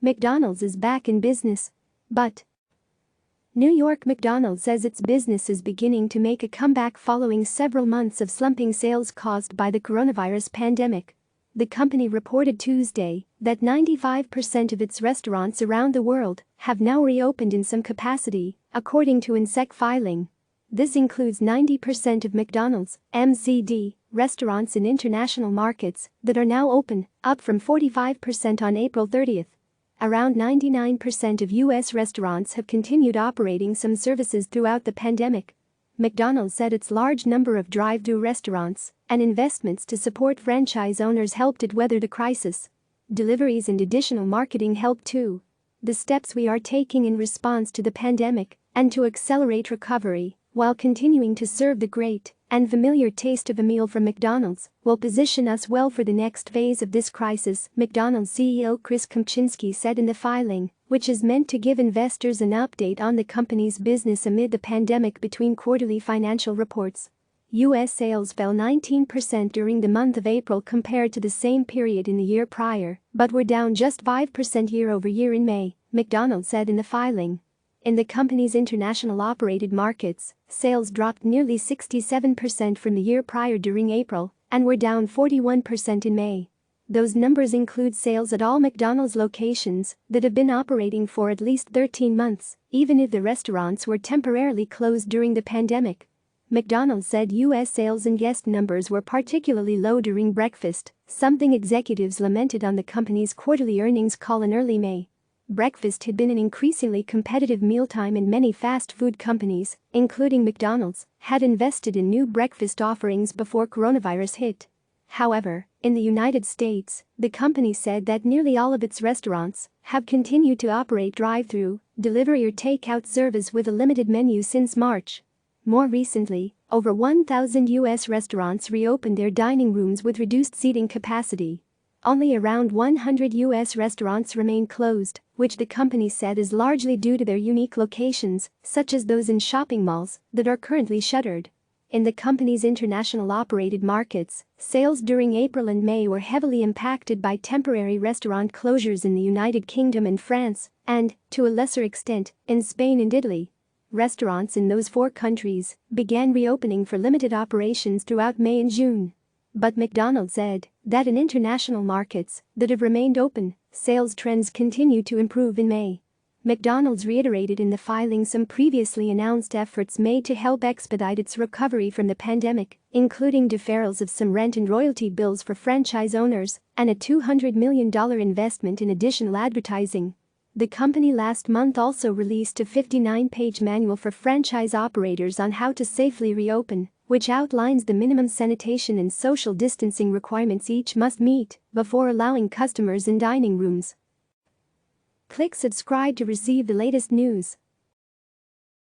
McDonald's is back in business. But New York McDonald's says its business is beginning to make a comeback following several months of slumping sales caused by the coronavirus pandemic. The company reported Tuesday that 95% of its restaurants around the world have now reopened in some capacity, according to INSEC filing. This includes 90% of McDonald's (MCD) restaurants in international markets that are now open, up from 45% on April 30. Around 99% of U.S. restaurants have continued operating some services throughout the pandemic. McDonald's said its large number of drive-thru restaurants and investments to support franchise owners helped it weather the crisis. Deliveries and additional marketing helped too. The steps we are taking in response to the pandemic and to accelerate recovery while continuing to serve the great and familiar taste of a meal from McDonald's will position us well for the next phase of this crisis, McDonald's CEO Kempczinski said in the filing, which is meant to give investors an update on the company's business amid the pandemic between quarterly financial reports. U.S. sales fell 19% during the month of April compared to the same period in the year prior, but were down just 5% year-over-year in May, McDonald's said in the filing. In the company's international operated markets, sales dropped nearly 67% from the year prior during April and were down 41% in May. Those numbers include sales at all McDonald's locations that have been operating for at least 13 months, even if the restaurants were temporarily closed during the pandemic. McDonald's said U.S. sales and guest numbers were particularly low during breakfast, something executives lamented on the company's quarterly earnings call in early May. Breakfast had been an increasingly competitive mealtime and many fast food companies, including McDonald's, had invested in new breakfast offerings before coronavirus hit. However, in the United States, the company said that nearly all of its restaurants have continued to operate drive-thru, delivery or takeout service with a limited menu since March. More recently, over 1,000 U.S. restaurants reopened their dining rooms with reduced seating capacity. Only around 100 U.S. restaurants remain closed, which the company said is largely due to their unique locations, such as those in shopping malls, that are currently shuttered. In the company's international operated markets, sales during April and May were heavily impacted by temporary restaurant closures in the United Kingdom and France, and, to a lesser extent, in Spain and Italy. Restaurants in those four countries began reopening for limited operations throughout May and June. But McDonald's said that in international markets that have remained open, sales trends continue to improve in May. McDonald's reiterated in the filing some previously announced efforts made to help expedite its recovery from the pandemic, including deferrals of some rent and royalty bills for franchise owners and a $200 million investment in additional advertising. The company last month also released a 59-page manual for franchise operators on how to safely reopen, which outlines the minimum sanitation and social distancing requirements each must meet before allowing customers in dining rooms. Click subscribe to receive the latest news.